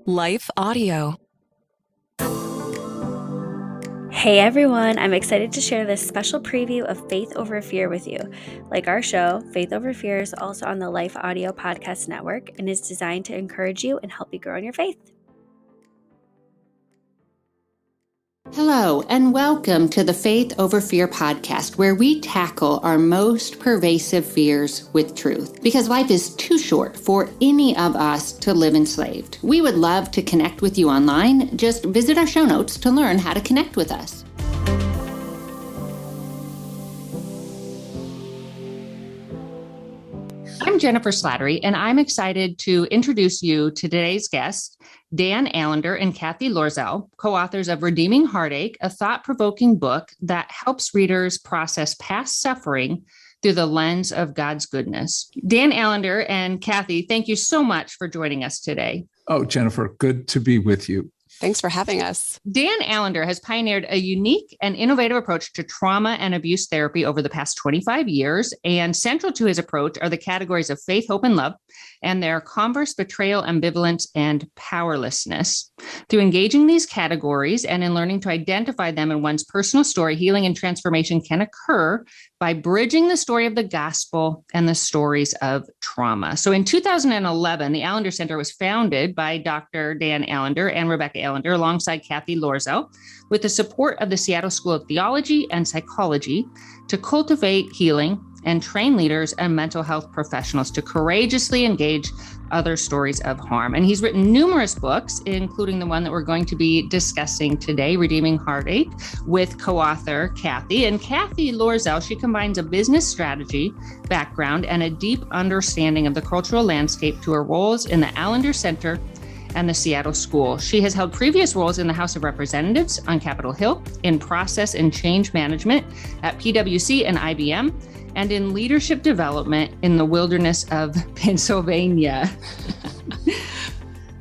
Life Audio. Hey everyone, I'm excited to share this special preview of Faith Over Fear with you. Like our show, Faith Over Fear is also on the Life Audio Podcast Network and is designed to encourage you and help you grow in your faith. Hello, and welcome to the Faith Over Fear podcast, where we tackle our most pervasive fears with truth. Because life is too short for any of us to live enslaved. We would love to connect with you online. Just visit our show notes to learn how to connect with us. I'm Jennifer Slattery, and I'm excited to introduce you to today's guests, Dan Allender and Kathy Loerzel, co-authors of Redeeming Heartache, a thought-provoking book that helps readers process past suffering through the lens of God's goodness. Dan Allender and Kathy, thank you so much for joining us today. Oh, Jennifer, good to be with you. Thanks for having us. Dan Allender has pioneered a unique and innovative approach to trauma and abuse therapy over the past 25 years, and central to his approach are the categories of faith, hope, and love, and their converse, betrayal, ambivalence, and powerlessness. Through engaging these categories and in learning to identify them in one's personal story, healing and transformation can occur by bridging the story of the gospel and the stories of trauma. So in 2011, the Allender Center was founded by Dr. Dan Allender and Rebecca Allender alongside Kathy Loerzel with the support of the Seattle School of Theology and Psychology to cultivate healing and train leaders and mental health professionals to courageously engage other stories of harm. And he's written numerous books, including the one that we're going to be discussing today, Redeeming Heartache, with co-author Kathy. And Kathy Loerzel, she combines a business strategy background and a deep understanding of the cultural landscape to her roles in the Allender Center and the Seattle School. She has held previous roles in the House of Representatives on Capitol Hill, in process and change management at PwC and IBM, and in leadership development in the wilderness of Pennsylvania.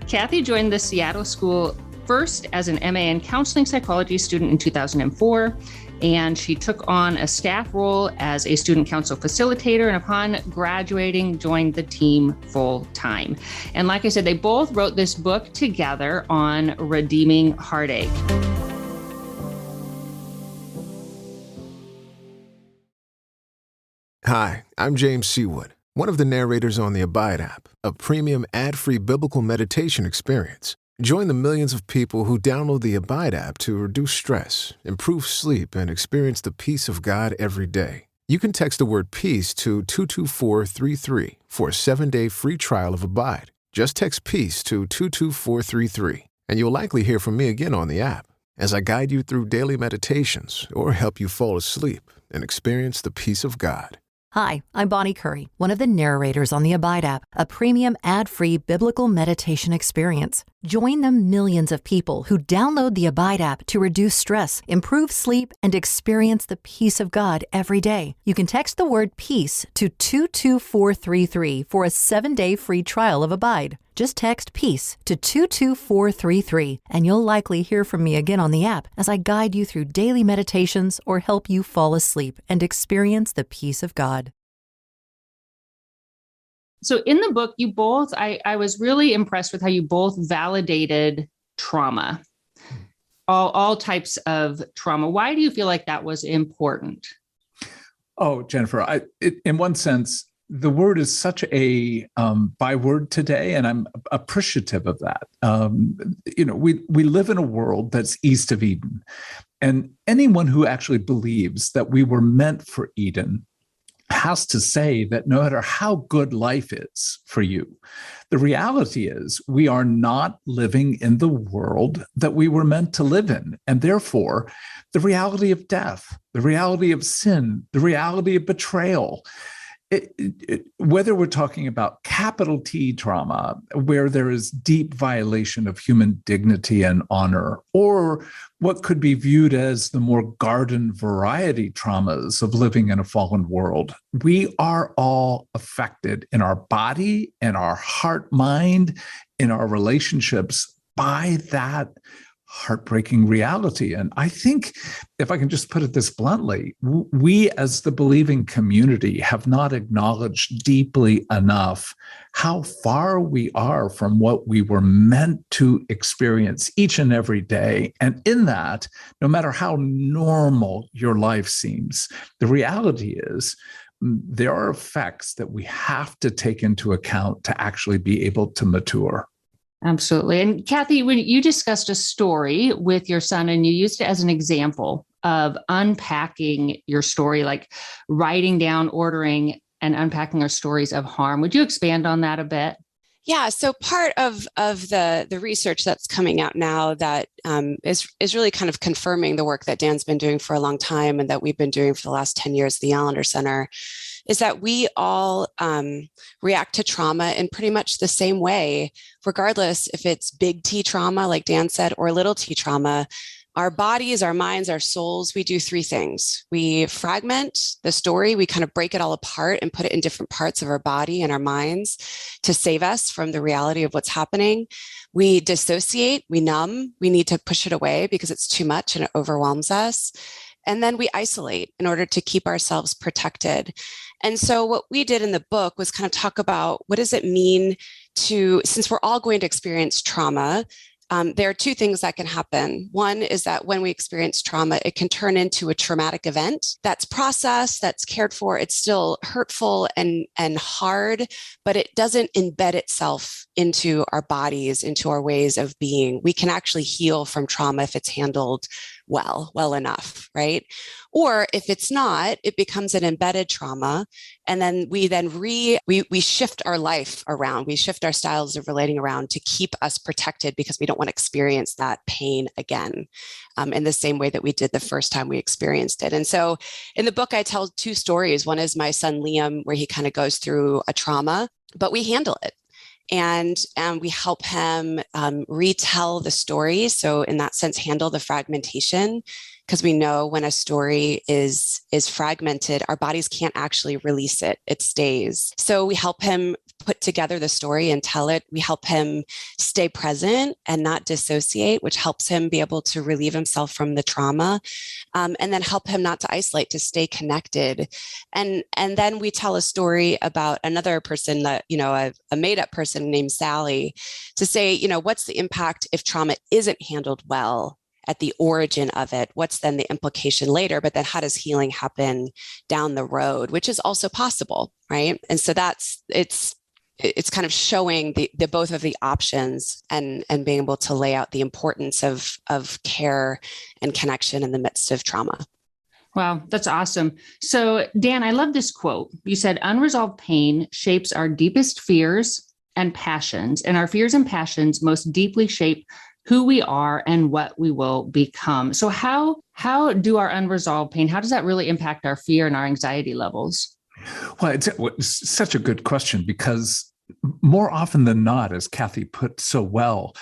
Kathy joined the Seattle School first as an MA in counseling psychology student in 2004, and she took on a staff role as a student council facilitator, and upon graduating, joined the team full time. And like I said, they both wrote this book together on Redeeming Heartache. Hi, I'm James Seawood, one of the narrators on the Abide app, a premium ad-free biblical meditation experience. Join the millions of people who download the Abide app to reduce stress, improve sleep, and experience the peace of God every day. You can text the word peace to 22433 for a 7-day free trial of Abide. Just text peace to 22433, and you'll likely hear from me again on the app as I guide you through daily meditations or help you fall asleep and experience the peace of God. Hi, I'm Bonnie Curry, one of the narrators on the Abide app, a premium ad-free biblical meditation experience. Join the millions of people who download the Abide app to reduce stress, improve sleep, and experience the peace of God every day. You can text the word peace to 22433 for a 7-day free trial of Abide. Just text peace to 22433, and you'll likely hear from me again on the app as I guide you through daily meditations or help you fall asleep and experience the peace of God. So in the book, you both, I was really impressed with how you both validated trauma, all types of trauma. Why do you feel like that was important? Oh, Jennifer, in one sense, the word is such a byword today, and I'm appreciative of that. We live in a world that's east of Eden, and anyone who actually believes that we were meant for Eden has to say that no matter how good life is for you, the reality is we are not living in the world that we were meant to live in. And therefore, the reality of death, the reality of sin, the reality of betrayal, whether we're talking about capital T trauma, where there is deep violation of human dignity and honor, or what could be viewed as the more garden variety traumas of living in a fallen world, we are all affected in our body, in our heart, mind, in our relationships by that heartbreaking reality. And I think, if I can just put it this bluntly, we as the believing community have not acknowledged deeply enough how far we are from what we were meant to experience each and every day. And in that, no matter how normal your life seems, the reality is there are effects that we have to take into account to actually be able to mature. Absolutely. And Kathy, when you discussed a story with your son and you used it as an example of unpacking your story, like writing down, ordering, and unpacking our stories of harm, would you expand on that a bit? Yeah, so part of the research that's coming out now that is really kind of confirming the work that Dan's been doing for a long time and that we've been doing for the last 10 years at the Allender Center is that we all react to trauma in pretty much the same way, regardless if it's big T trauma, like Dan said, or little t trauma. Our bodies, our minds, our souls, we do three things. We fragment the story. We kind of break it all apart and put it in different parts of our body and our minds to save us from the reality of what's happening. We dissociate, we numb, we need to push it away because it's too much and it overwhelms us. And then we isolate in order to keep ourselves protected. And so what we did in the book was kind of talk about what does it mean to, since we're all going to experience trauma, there are two things that can happen. One is that when we experience trauma, it can turn into a traumatic event that's processed, that's cared for. It's still hurtful and hard, but it doesn't embed itself into our bodies, into our ways of being. We can actually heal from trauma if it's handled well enough, right? Or if it's not, it becomes an embedded trauma. And then we shift our life around. We shift our styles of relating around to keep us protected because we don't want to experience that pain again in the same way that we did the first time we experienced it. And so in the book, I tell two stories. One is my son, Liam, where he kind of goes through a trauma, but we handle it. And we help him retell the story. So in that sense, handle the fragmentation, because we know when a story is fragmented, our bodies can't actually release it. It stays. So we help him put together the story and tell it. We help him stay present and not dissociate, which helps him be able to relieve himself from the trauma, and then help him not to isolate, to stay connected. And then we tell a story about another person that, a made up person named Sally, to say, what's the impact if trauma isn't handled well at the origin of it? What's then the implication later? But then how does healing happen down the road, which is also possible, right? And so it's kind of showing the both of the options and being able to lay out the importance of care and connection in the midst of trauma. Wow, that's awesome. So Dan, I love this quote. You said, unresolved pain shapes our deepest fears and passions, and our fears and passions most deeply shape who we are and what we will become. So how do our unresolved pain, how does that really impact our fear and our anxiety levels? Well, it's such a good question, because more often than not, as Kathy put so well,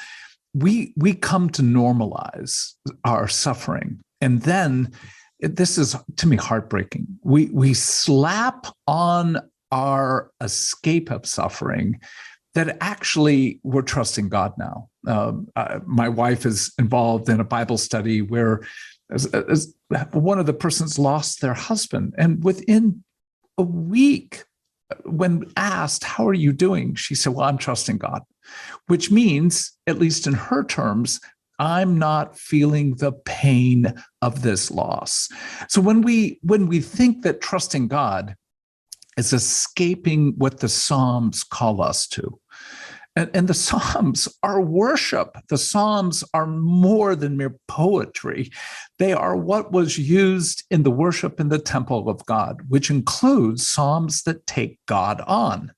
we come to normalize our suffering. And then this is, to me, heartbreaking. We slap on our escape of suffering that actually we're trusting God now. My wife is involved in a Bible study where as one of the persons lost their husband. And within a week, when asked, how are you doing? She said, well, I'm trusting God, which means, at least in her terms, I'm not feeling the pain of this loss. So when we think that trusting God is escaping what the Psalms call us to, and the Psalms are worship. The Psalms are more than mere poetry. They are what was used in the worship in the temple of God, which includes Psalms that take God on.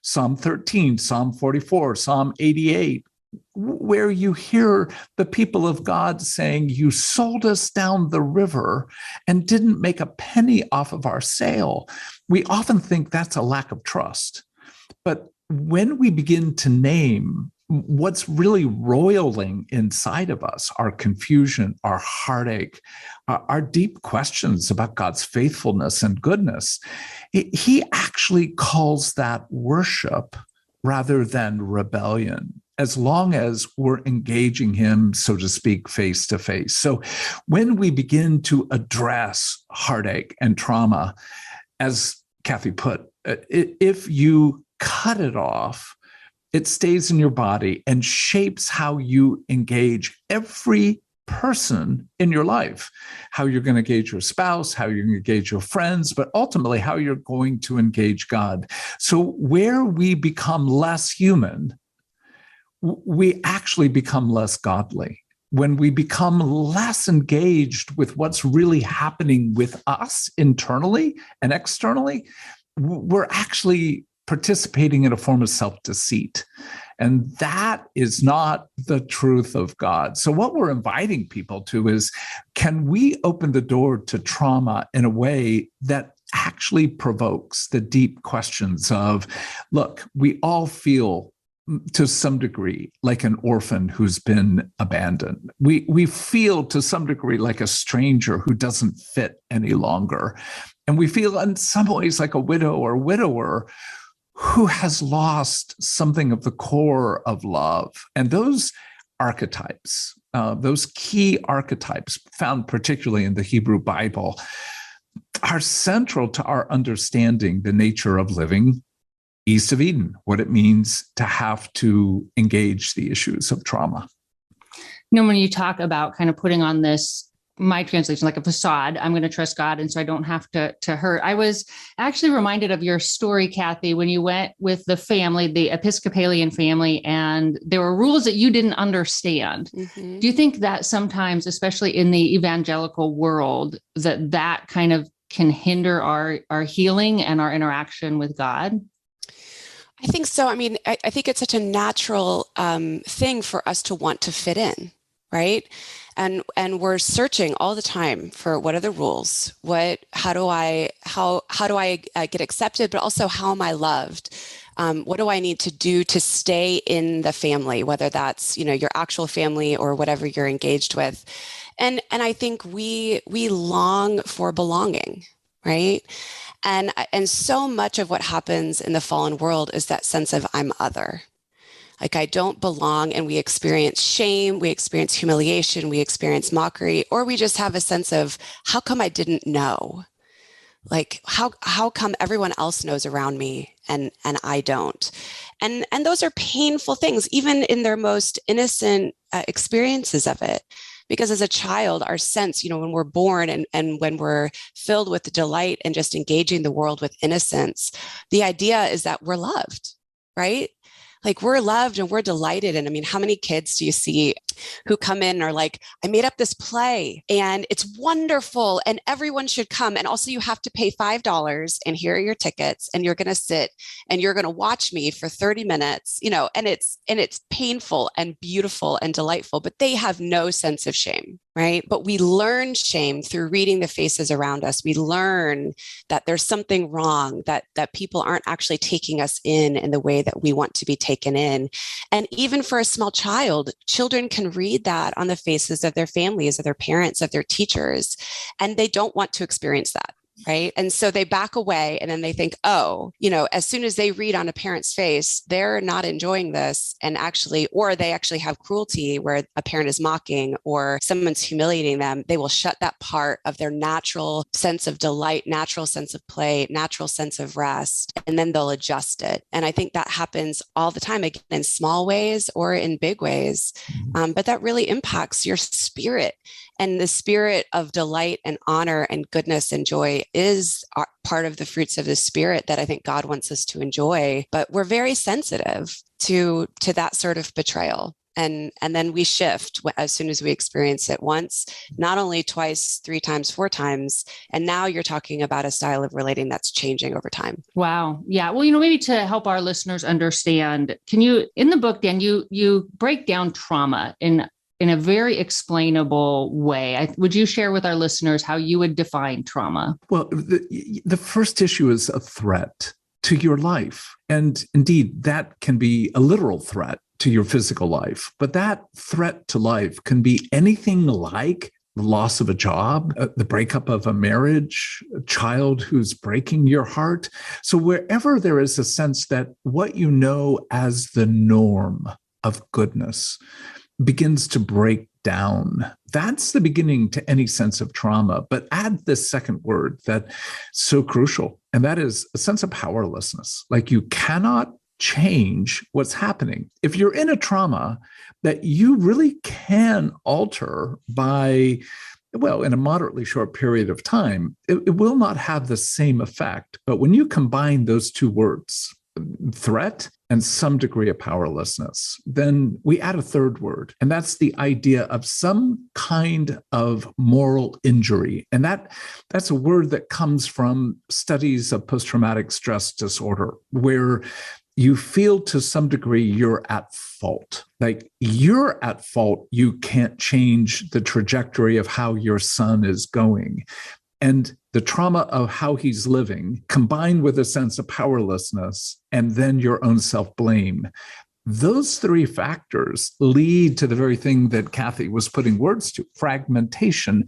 Psalm 13, Psalm 44, Psalm 88, where you hear the people of God saying, you sold us down the river and didn't make a penny off of our sale. We often think that's a lack of trust. But when we begin to name what's really roiling inside of us, our confusion, our heartache, our deep questions about God's faithfulness and goodness, he actually calls that worship rather than rebellion. as long as we're engaging him, so to speak, face to face. So when we begin to address heartache and trauma, as Kathy put, if you cut it off, it stays in your body and shapes how you engage every person in your life, how you're going to engage your spouse, how you're going to engage your friends, but ultimately how you're going to engage God. So where we become less human, we actually become less godly. When we become less engaged with what's really happening with us internally and externally, we're actually participating in a form of self-deceit. And that is not the truth of God. So what we're inviting people to is, can we open the door to trauma in a way that actually provokes the deep questions of, look, we all feel to some degree like an orphan who's been abandoned. We feel to some degree like a stranger who doesn't fit any longer. And we feel in some ways like a widow or widower who has lost something of the core of love. And those archetypes, those key archetypes found particularly in the Hebrew Bible, are central to our understanding the nature of living east of Eden, what it means to have to engage the issues of trauma. When you talk about kind of putting on this, my translation, like a facade, I'm going to trust God, and so I don't have to hurt. I was actually reminded of your story, Kathy, when you went with the family, the Episcopalian family, and there were rules that you didn't understand. Mm-hmm. Do you think that sometimes, especially in the evangelical world, that kind of can hinder our healing and our interaction with God? I think so. I mean, I think it's such a natural thing for us to want to fit in, right? And we're searching all the time for, what are the rules? How do I get accepted? But also, how am I loved? What do I need to do to stay in the family, whether that's, your actual family or whatever you're engaged with? And I think we long for belonging, right? And so much of what happens in the fallen world is that sense of I'm other. Like I don't belong, and we experience shame, we experience humiliation, we experience mockery, or we just have a sense of, how come I didn't know? Like how come everyone else knows around me and I don't? And those are painful things, even in their most innocent experiences of it. Because as a child, our sense, when we're born and when we're filled with delight and just engaging the world with innocence, the idea is that we're loved, right? Like we're loved and we're delighted. And I mean, how many kids do you see who come in and are like, I made up this play and it's wonderful and everyone should come. And also you have to pay $5 and here are your tickets and you're going to sit and you're going to watch me for 30 minutes, and it's painful and beautiful and delightful, but they have no sense of shame, right? But we learn shame through reading the faces around us. We learn that there's something wrong, that people aren't actually taking us in the way that we want to be taken in. And even for a small child, children can read that on the faces of their families, of their parents, of their teachers, and they don't want to experience that. Right. And so they back away and then they think, as soon as they read on a parent's face, they're not enjoying this. And or they actually have cruelty where a parent is mocking or someone's humiliating them. They will shut that part of their natural sense of delight, natural sense of play, natural sense of rest, and then they'll adjust it. And I think that happens all the time, again, in small ways or in big ways. But that really impacts your spirit. And the spirit of delight and honor and goodness and joy is part of the fruits of the spirit that I think God wants us to enjoy. But we're very sensitive to that sort of betrayal. And then we shift as soon as we experience it once, not only twice, 3 times, 4 times. And now you're talking about a style of relating that's changing over time. Wow. Yeah. Well, maybe to help our listeners understand, can you, in the book, Dan, you break down trauma in a very explainable way. Would you share with our listeners how you would define trauma? Well, the first issue is a threat to your life. And indeed, that can be a literal threat to your physical life. But that threat to life can be anything like the loss of a job, the breakup of a marriage, a child who's breaking your heart. So wherever there is a sense that what you know as the norm of goodness begins to break down. That's the beginning to any sense of trauma. But add this second word that's so crucial, and that is a sense of powerlessness. Like you cannot change what's happening. If you're in a trauma that you really can alter by, well, in a moderately short period of time, it will not have the same effect. But when you combine those two words, threat and some degree of powerlessness, then we add a third word, and that's the idea of some kind of moral injury. And that's a word that comes from studies of post-traumatic stress disorder, where you feel to some degree you're at fault. Like you're at fault. You can't change the trajectory of how your son is going. And the trauma of how he's living, combined with a sense of powerlessness, and then your own self-blame, those three factors lead to the very thing that Kathy was putting words to, fragmentation.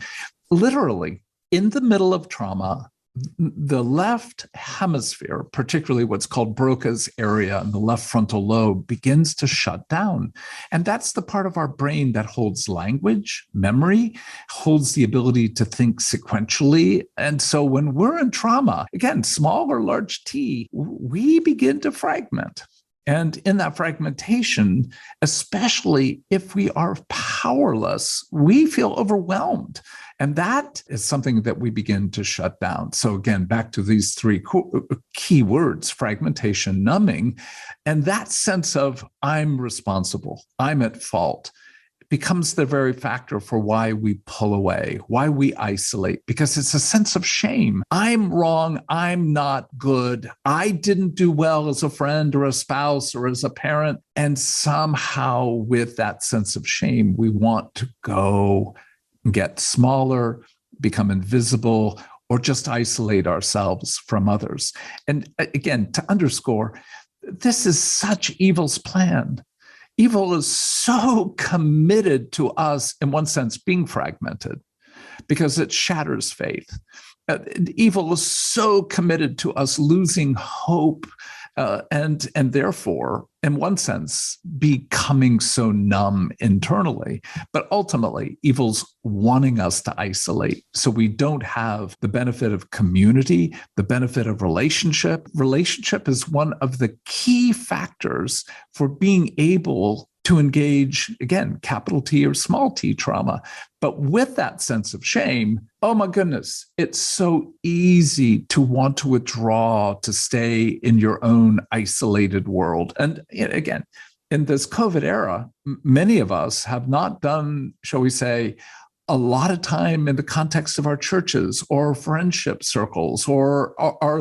Literally, in the middle of trauma, the left hemisphere, particularly what's called Broca's area and the left frontal lobe, begins to shut down. And that's the part of our brain that holds language, memory, holds the ability to think sequentially. And so when we're in trauma, again, small or large t, we begin to fragment. And in that fragmentation, especially if we are powerless, we feel overwhelmed. And that is something that we begin to shut down. So again, back to these three key words, fragmentation, numbing, and that sense of I'm responsible, I'm at fault, becomes the very factor for why we pull away, why we isolate, because it's a sense of shame. I'm wrong. I'm not good. I didn't do well as a friend or a spouse or as a parent. And somehow with that sense of shame, we want to go get smaller, become invisible, or just isolate ourselves from others. And again, to underscore, this is such evil's plan. Evil is so committed to us, in one sense, being fragmented because it shatters faith. Evil is so committed to us losing hope and therefore, in one sense, becoming so numb internally. But ultimately, evil's wanting us to isolate so we don't have the benefit of community, the benefit of relationship. Relationship is one of the key factors for being able to engage, again, capital T or small t trauma. But with that sense of shame, oh my goodness, it's so easy to want to withdraw, to stay in your own isolated world. And again, in this COVID era, many of us have not done, shall we say, a lot of time in the context of our churches or friendship circles or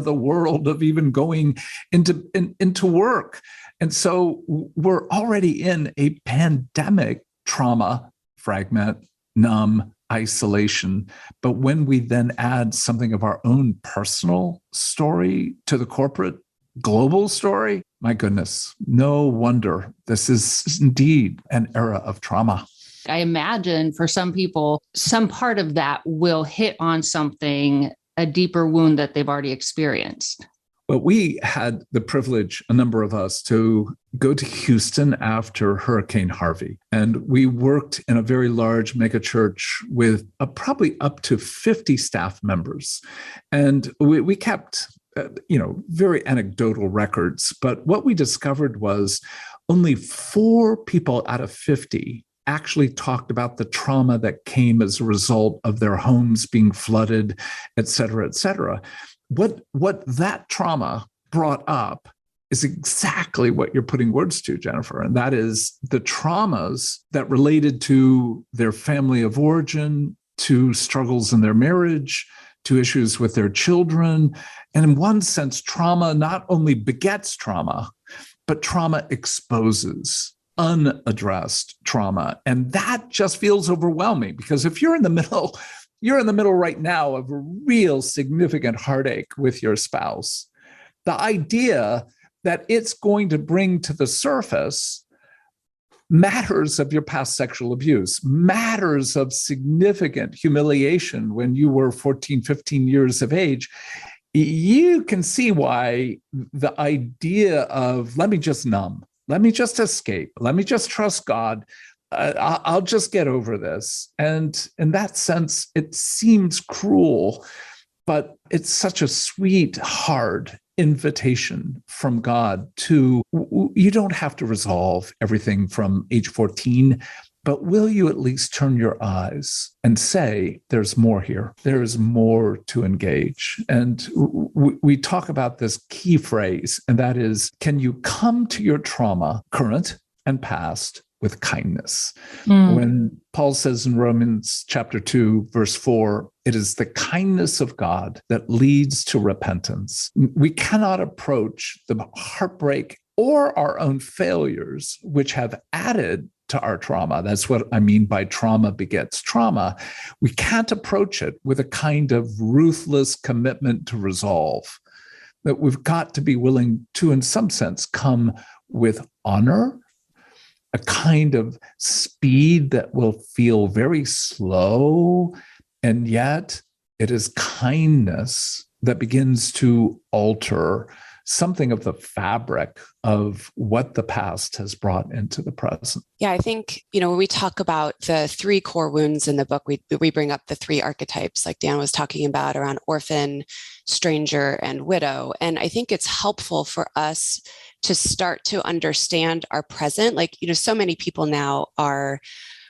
the world of even going into work. And so we're already in a pandemic trauma, fragment, numb, isolation. But when we then add something of our own personal story to the corporate global story, my goodness, no wonder this is indeed an era of trauma. I imagine for some people, some part of that will hit on something, a deeper wound that they've already experienced. Well, we had the privilege, a number of us, to go to Houston after Hurricane Harvey. And we worked in a very large megachurch with probably up to 50 staff members. And we kept, very anecdotal records. But what we discovered was only 4 people out of 50 actually talked about the trauma that came as a result of their homes being flooded, et cetera, et cetera. What that trauma brought up is exactly what you're putting words to, Jennifer, and that is the traumas that related to their family of origin, to struggles in their marriage, to issues with their children. And in one sense, trauma not only begets trauma, but trauma exposes unaddressed trauma. And that just feels overwhelming because if you're in the middle right now of a real significant heartache with your spouse, the idea that it's going to bring to the surface matters of your past sexual abuse, matters of significant humiliation when you were 14, 15 years of age, you can see why the idea of let me just numb, let me just escape. Let me just trust God. I'll just get over this. And in that sense, it seems cruel, but it's such a sweet, hard invitation from God to, you don't have to resolve everything from age 14, but will you at least turn your eyes and say, there's more here. There is more to engage. And we talk about this key phrase, and that is, can you come to your trauma, current and past, with kindness? When Paul says in Romans chapter 2, verse 4, it is the kindness of God that leads to repentance. We cannot approach the heartbreak or our own failures, which have added to our trauma. That's what I mean by trauma begets trauma. We can't approach it with a kind of ruthless commitment to resolve. That we've got to be willing to, in some sense, come with honor, a kind of speed that will feel very slow, and yet it is kindness that begins to alter something of the fabric of what the past has brought into the present. Yeah, I think, when we talk about the 3 core wounds in the book, we bring up the 3 archetypes, like Dan was talking about, around orphan, stranger, and widow. And I think it's helpful for us to start to understand our present. Like, so many people now are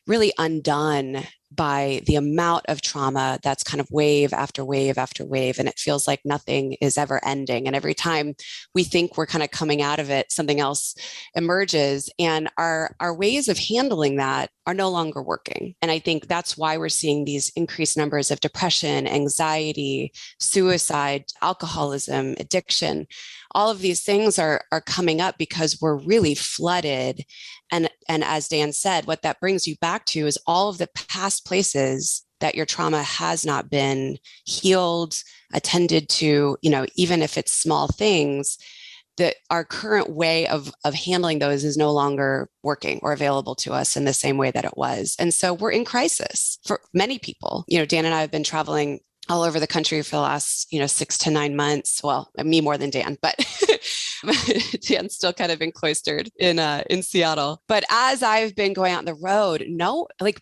really undone by the amount of trauma that's kind of wave after wave after wave. And it feels like nothing is ever ending. And every time we think we're kind of coming out of it, something else emerges. And our ways of handling that are no longer working. And I think that's why we're seeing these increased numbers of depression, anxiety, suicide, alcoholism, addiction. All of these things are coming up because we're really flooded. And as Dan said, what that brings you back to is all of the past places that your trauma has not been healed, attended to, even if it's small things, that our current way of handling those is no longer working or available to us in the same way that it was. And so we're in crisis for many people. Dan and I have been traveling all over the country for the last, 6 to 9 months. Well, me more than Dan, but Dan's still kind of been cloistered in Seattle. But as I've been going out on the road,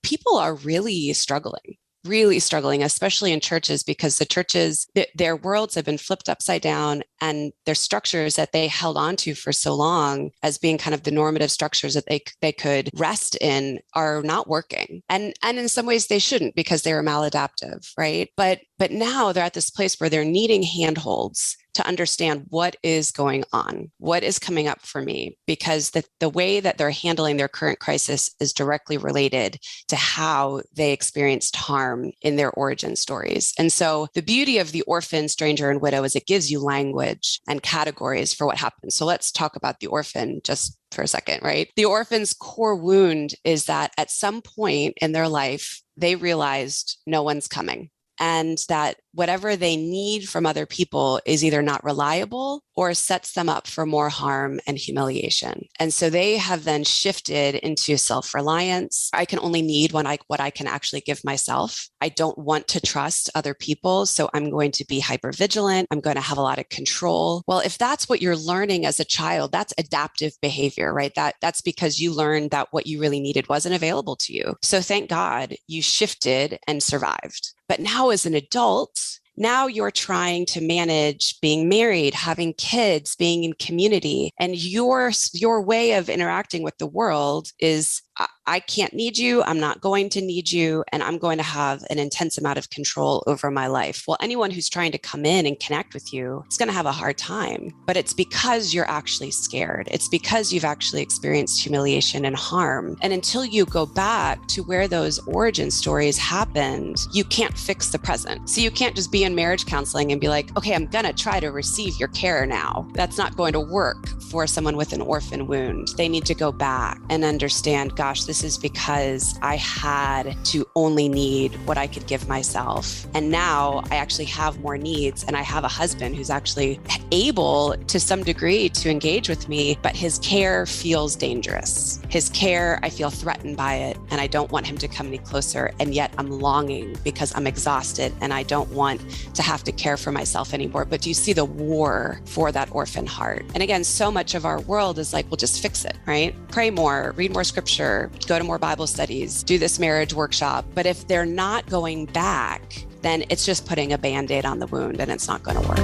people are really struggling, especially in churches, because the churches, their worlds have been flipped upside down, and their structures that they held on to for so long as being kind of the normative structures that they could rest in are not working. And in some ways they shouldn't, because they were maladaptive, right? But now they're at this place where they're needing handholds to understand what is going on, what is coming up for me, because the way that they're handling their current crisis is directly related to how they experienced harm in their origin stories. And so the beauty of the orphan, stranger, and widow is it gives you language and categories for what happens. So let's talk about the orphan just for a second, right? The orphan's core wound is that at some point in their life, they realized no one's coming, and that whatever they need from other people is either not reliable or sets them up for more harm and humiliation. And so they have then shifted into self-reliance. I can only need what I can actually give myself. I don't want to trust other people, so I'm going to be hypervigilant. I'm going to have a lot of control. Well, if that's what you're learning as a child, that's adaptive behavior, right? That's because you learned that what you really needed wasn't available to you. So thank God you shifted and survived. But now as an adult, now you're trying to manage being married, having kids, being in community, and your way of interacting with the world is, I can't need you, I'm not going to need you, and I'm going to have an intense amount of control over my life. Well, anyone who's trying to come in and connect with you is going to have a hard time, but it's because you're actually scared. It's because you've actually experienced humiliation and harm. And until you go back to where those origin stories happened, you can't fix the present. So you can't just be in marriage counseling and be like, okay, I'm going to try to receive your care now. That's not going to work for someone with an orphan wound. They need to go back and understand, God, gosh, this is because I had to only need what I could give myself. And now I actually have more needs, and I have a husband who's actually able to some degree to engage with me, but his care feels dangerous. His care, I feel threatened by it, and I don't want him to come any closer. And yet I'm longing because I'm exhausted and I don't want to have to care for myself anymore. But do you see the war for that orphan heart? And again, so much of our world is like, well, just fix it, right? Pray more, read more scripture, go to more Bible studies, do this marriage workshop. But if they're not going back, then it's just putting a Band-Aid on the wound, and it's not going to work.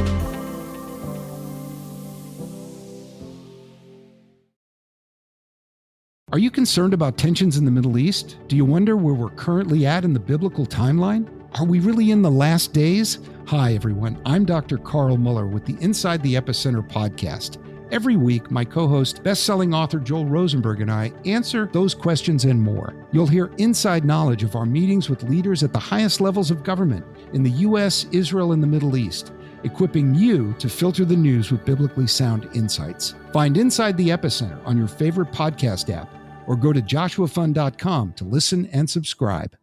Are you concerned about tensions in the Middle East? Do you wonder where we're currently at in the biblical timeline? Are we really in the last days? Hi, everyone. I'm Dr. Carl Muller with the Inside the Epicenter podcast. Every week, my co-host, best-selling author Joel Rosenberg and I answer those questions and more. You'll hear inside knowledge of our meetings with leaders at the highest levels of government in the U.S., Israel, and the Middle East, equipping you to filter the news with biblically sound insights. Find Inside the Epicenter on your favorite podcast app, or go to joshuafund.com to listen and subscribe.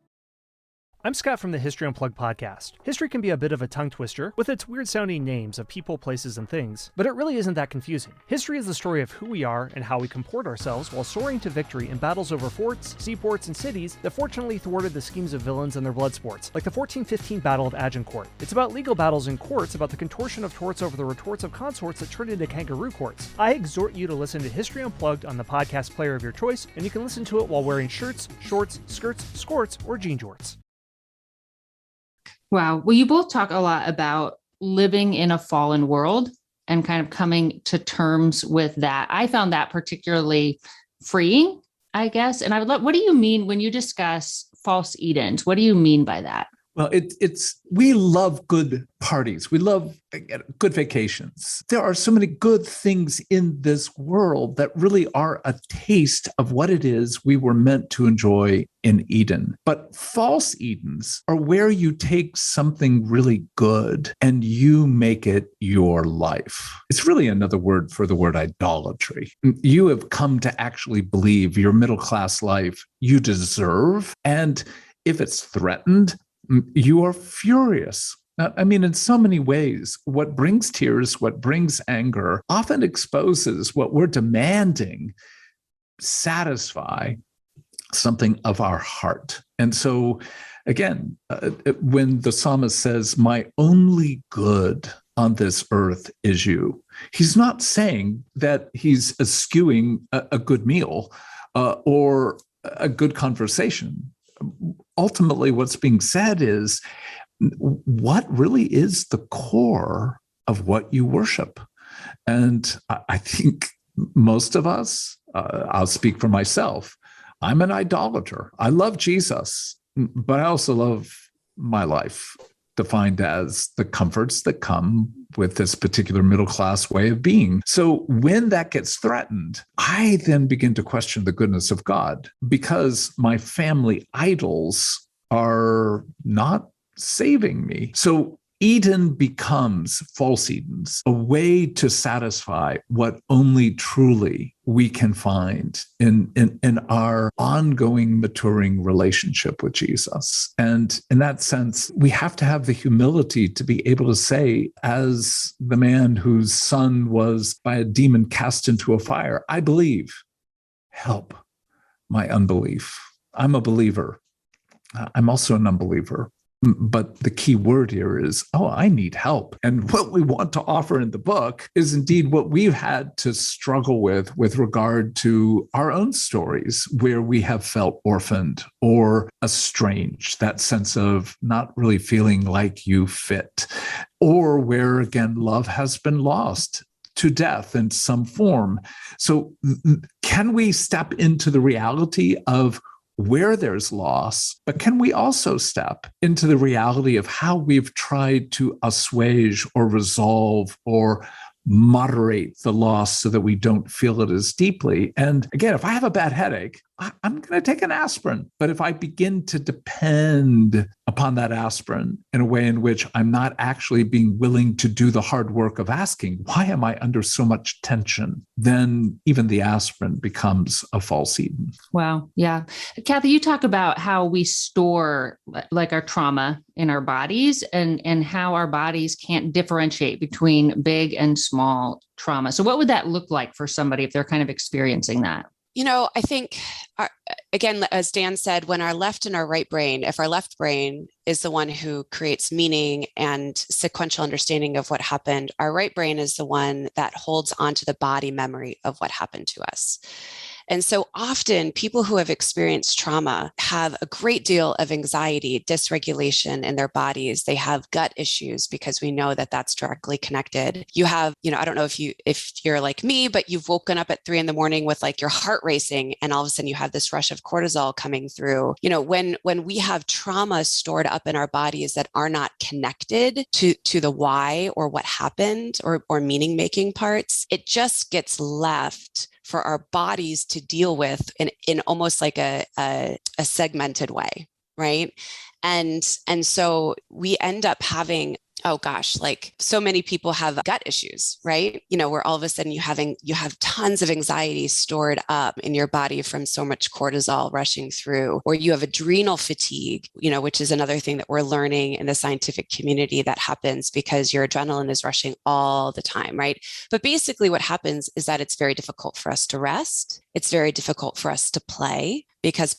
I'm Scott from the History Unplugged podcast. History can be a bit of a tongue twister with its weird-sounding names of people, places, and things, but it really isn't that confusing. History is the story of who we are and how we comport ourselves while soaring to victory in battles over forts, seaports, and cities that fortunately thwarted the schemes of villains and their blood sports, like the 1415 Battle of Agincourt. It's about legal battles in courts, about the contortion of torts over the retorts of consorts that turned into kangaroo courts. I exhort you to listen to History Unplugged on the podcast player of your choice, and you can listen to it while wearing shirts, shorts, skirts, skirts, or jean jorts. Wow. Well, you both talk a lot about living in a fallen world and kind of coming to terms with that. I found that particularly freeing, I guess. And I would love, what do you mean when you discuss false Edens? What do you mean by that? Well, we love good parties. We love good vacations. There are so many good things in this world that really are a taste of what it is we were meant to enjoy in Eden. But false Edens are where you take something really good and you make it your life. It's really another word for the word idolatry. You have come to actually believe your middle-class life you deserve, and if it's threatened, you are furious. I mean, in so many ways, what brings tears, what brings anger, often exposes what we're demanding satisfy something of our heart. And so, again, when the psalmist says, "My only good on this earth is you," he's not saying that he's eschewing a good meal or a good conversation. Ultimately, what's being said is, what really is the core of what you worship? And I think most of us, I'll speak for myself, I'm an idolater. I love Jesus, but I also love my life, defined as the comforts that come with this particular middle-class way of being. So when that gets threatened, I then begin to question the goodness of God, because my family idols are not saving me. So Eden becomes false Edens, a way to satisfy what only truly we can find in our ongoing maturing relationship with Jesus. And in that sense, we have to have the humility to be able to say, as the man whose son was by a demon cast into a fire, I believe, help my unbelief. I'm a believer. I'm also an unbeliever. But the key word here is, I need help. And what we want to offer in the book is indeed what we've had to struggle with regard to our own stories, where we have felt orphaned or estranged, that sense of not really feeling like you fit, or where, again, love has been lost to death in some form. So can we step into the reality of where there's loss, but can we also step into the reality of how we've tried to assuage or resolve or moderate the loss so that we don't feel it as deeply. And again, if I have a bad headache, I'm going to take an aspirin. But if I begin to depend upon that aspirin in a way in which I'm not actually being willing to do the hard work of asking, why am I under so much tension? Then even the aspirin becomes a false Eden. Wow. Yeah. Kathy, you talk about how we store like our trauma in our bodies and how our bodies can't differentiate between big and small trauma. So what would that look like for somebody if they're kind of experiencing that? I think, again, as Dan said, when our left and our right brain, if our left brain is the one who creates meaning and sequential understanding of what happened, our right brain is the one that holds onto the body memory of what happened to us. And so often people who have experienced trauma have a great deal of anxiety, dysregulation in their bodies. They have gut issues because we know that that's directly connected. You have, I don't know if you're like me, but you've woken up at 3 a.m. with like your heart racing and all of a sudden you have this rush of cortisol coming through. When we have trauma stored up in our bodies that are not connected to the why or what happened or meaning making parts, it just gets left for our bodies to deal with in almost like a segmented way, right? And so we end up having, oh gosh, like so many people have gut issues, right? Where all of a sudden you have tons of anxiety stored up in your body from so much cortisol rushing through, or you have adrenal fatigue, which is another thing that we're learning in the scientific community that happens because your adrenaline is rushing all the time, right? But basically what happens is that it's very difficult for us to rest. It's very difficult for us to play. Because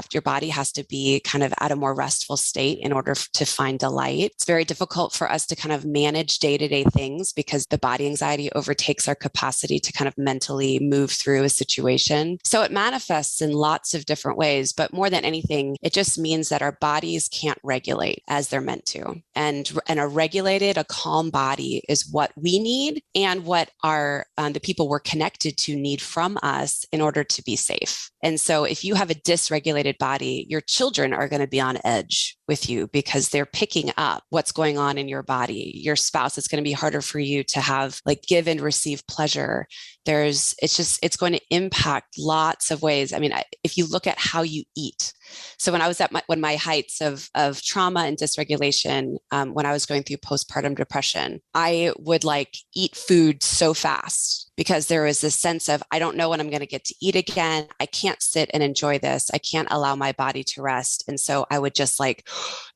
your body has to be kind of at a more restful state in order to find delight. It's very difficult for us to kind of manage day-to-day things because the body anxiety overtakes our capacity to kind of mentally move through a situation. So it manifests in lots of different ways, but more than anything, it just means that our bodies can't regulate as they're meant to. And a calm body is what we need and what the people we're connected to need from us in order to be safe. And so if you have a dysregulated body, your children are going to be on edge with you because they're picking up what's going on in your body. Your spouse, it's going to be harder for you to have like give and receive pleasure. It's going to impact lots of ways. I mean, if you look at how you eat. So when I was at my heights of trauma and dysregulation, when I was going through postpartum depression, I would like eat food so fast because there was this sense of, I don't know when I'm going to get to eat again. I can't sit and enjoy this. I can't allow my body to rest. And so I would just like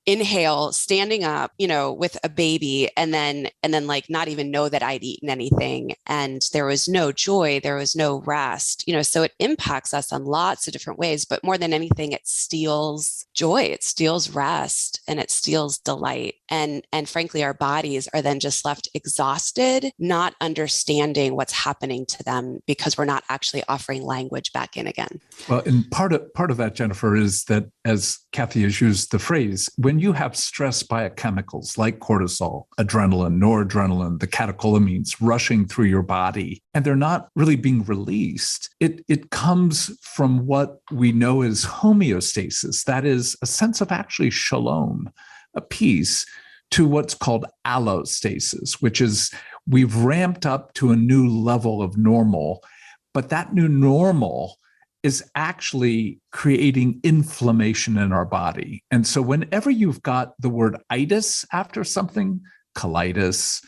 inhale standing up, with a baby and then like not even know that I'd eaten anything. And there was no joy. There was no rest, so it impacts us on lots of different ways, but more than anything, it steals joy, it steals rest, and it steals delight. And frankly, our bodies are then just left exhausted, not understanding what's happening to them because we're not actually offering language back in again. Well, and part of that, Jennifer, is that, as Kathy has used the phrase, when you have stress biochemicals like cortisol, adrenaline, noradrenaline, the catecholamines rushing through your body, and they're not really being released, it comes from what we know as homeostasis. That is a sense of actually shalom, a peace, to what's called allostasis, which is we've ramped up to a new level of normal, but that new normal is actually creating inflammation in our body. And so whenever you've got the word itis after something, colitis,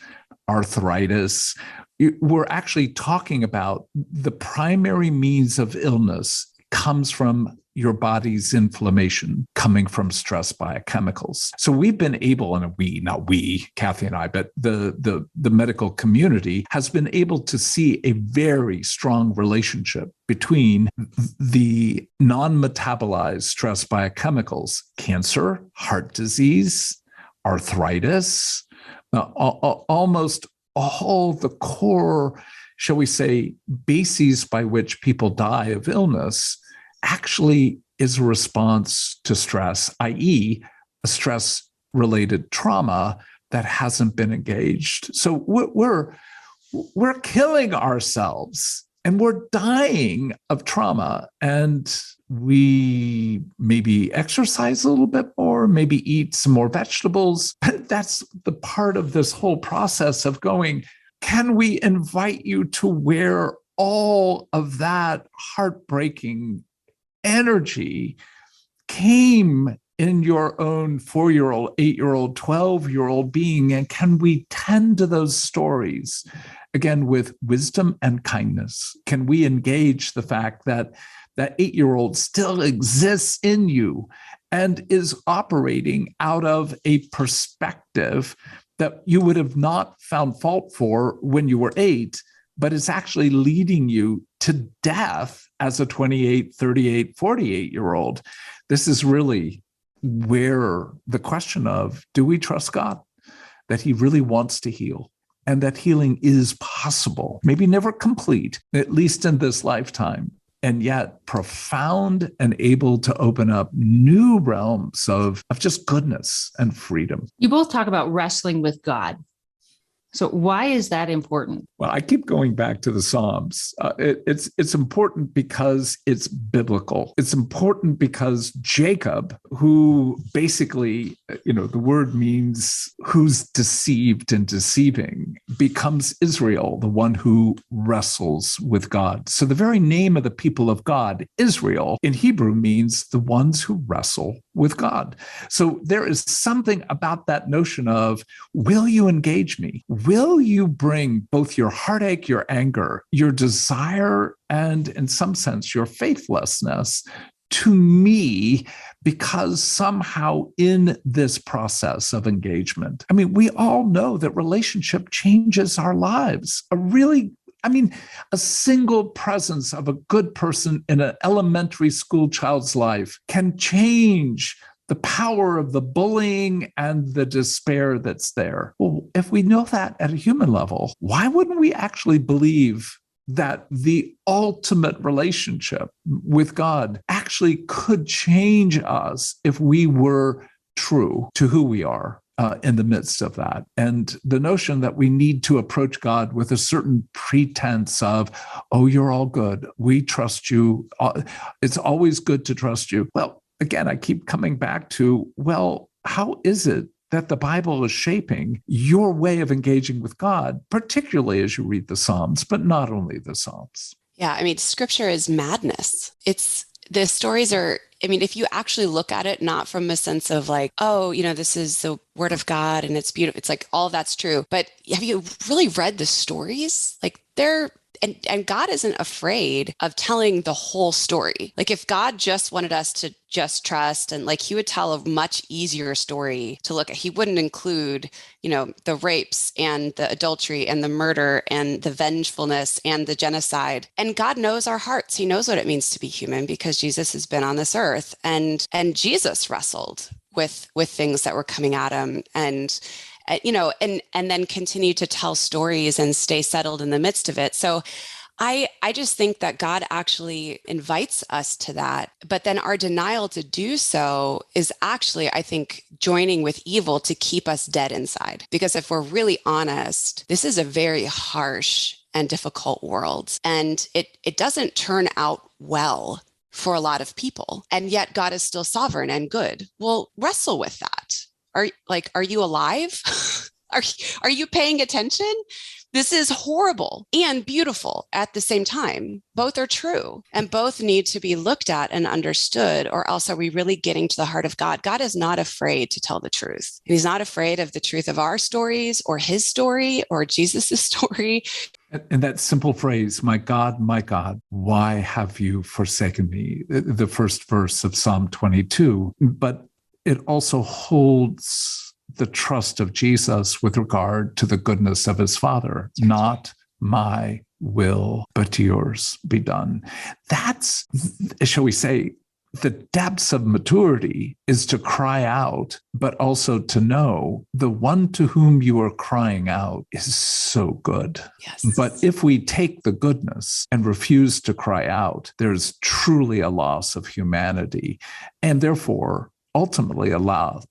arthritis, we're actually talking about the primary means of illness comes from your body's inflammation coming from stress biochemicals. So we've been able, and not we, Kathy and I, but the medical community has been able to see a very strong relationship between the non-metabolized stress biochemicals, cancer, heart disease, arthritis, almost all the core, shall we say, bases by which people die of illness actually is a response to stress, i.e., a stress-related trauma that hasn't been engaged. So we're killing ourselves and we're dying of trauma, and we maybe exercise a little bit more, maybe eat some more vegetables. That's the part of this whole process of going, Can we invite you to where all of that heartbreaking energy came in your own 4-year-old, 8-year-old, 12-year-old being? And can we tend to those stories again with wisdom and kindness? Can we engage the fact that that 8-year-old still exists in you and is operating out of a perspective that you would have not found fault for when you were 8, but it's actually leading you to death as a 28, 38, 48-year-old? This is really where the question of, do we trust God that he really wants to heal and that healing is possible, maybe never complete, at least in this lifetime, and yet profound and able to open up new realms of just goodness and freedom. You both talk about wrestling with God. So why is that important? Well, I keep going back to the Psalms. It's important because it's biblical. It's important because Jacob, who basically, the word means who's deceived and deceiving, becomes Israel, the one who wrestles with God. So the very name of the people of God, Israel, in Hebrew means the ones who wrestle with God. So there is something about that notion of, will you engage me? Will you bring both your heartache, your anger, your desire, and in some sense, your faithlessness to me? Because somehow in this process of engagement, we all know that relationship changes our lives. A single presence of a good person in an elementary school child's life can change the power of the bullying and the despair that's there. Well, if we know that at a human level, why wouldn't we actually believe that the ultimate relationship with God actually could change us if we were true to who we are in the midst of that? And the notion that we need to approach God with a certain pretense of, oh, you're all good, we trust you, it's always good to trust you. Well, again, I keep coming back to, well, how is it that the Bible is shaping your way of engaging with God, particularly as you read the Psalms, but not only the Psalms? Yeah, scripture is madness. The stories are, if you actually look at it, not from a sense of like, oh, this is the word of God and it's beautiful. It's like, all that's true. But have you really read the stories? Like and God isn't afraid of telling the whole story. Like if God just wanted us to just trust, and like he would tell a much easier story to look at. He wouldn't include, the rapes and the adultery and the murder and the vengefulness and the genocide. And God knows our hearts. He knows what it means to be human because Jesus has been on this earth, and Jesus wrestled with things that were coming at him, and then continue to tell stories and stay settled in the midst of it. So I just think that God actually invites us to that, but then our denial to do so is actually, I think, joining with evil to keep us dead inside. Because if we're really honest, this is a very harsh and difficult world, and it doesn't turn out well for a lot of people. And yet God is still sovereign and good. Well, wrestle with that. Are you alive? Are you paying attention? This is horrible and beautiful at the same time. Both are true, and both need to be looked at and understood, or else are we really getting to the heart of God? God is not afraid to tell the truth. He's not afraid of the truth of our stories or his story or Jesus's story. And that simple phrase, my God, why have you forsaken me? The first verse of Psalm 22. But it also holds the trust of Jesus with regard to the goodness of his Father. Not my will, but yours be done. That's, shall we say, the depths of maturity is to cry out, but also to know the one to whom you are crying out is so good. Yes. But if we take the goodness and refuse to cry out, there's truly a loss of humanity, and therefore ultimately a loss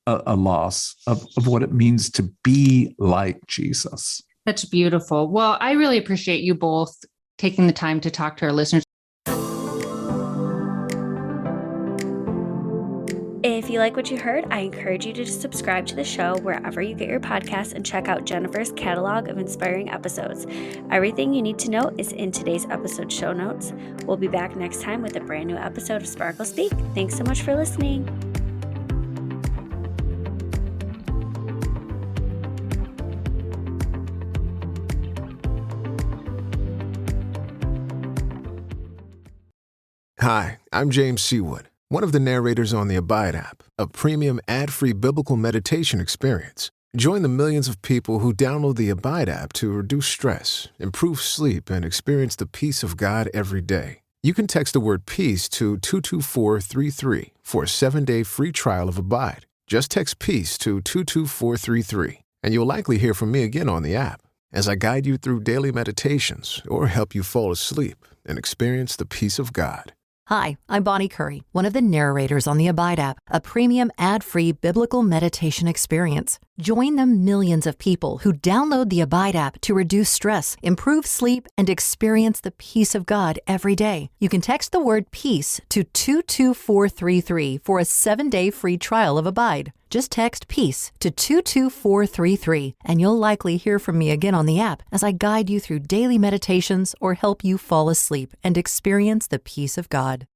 of what it means to be like Jesus. That's beautiful. Well, I really appreciate you both taking the time to talk to our listeners. If you like what you heard, I encourage you to subscribe to the show wherever you get your podcasts and check out Jennifer's catalog of inspiring episodes. Everything you need to know is in today's episode show notes. We'll be back next time with a brand new episode of Sparkle Speak. Thanks so much for listening. Hi, I'm James Seawood, one of the narrators on the Abide app, a premium ad-free biblical meditation experience. Join the millions of people who download the Abide app to reduce stress, improve sleep, and experience the peace of God every day. You can text the word PEACE to 22433 for a 7-day free trial of Abide. Just text PEACE to 22433, and you'll likely hear from me again on the app as I guide you through daily meditations or help you fall asleep and experience the peace of God. Hi, I'm Bonnie Curry, one of the narrators on the Abide app, a premium ad-free biblical meditation experience. Join the millions of people who download the Abide app to reduce stress, improve sleep, and experience the peace of God every day. You can text the word PEACE to 22433 for a 7-day free trial of Abide. Just text PEACE to 22433, and you'll likely hear from me again on the app as I guide you through daily meditations or help you fall asleep and experience the peace of God.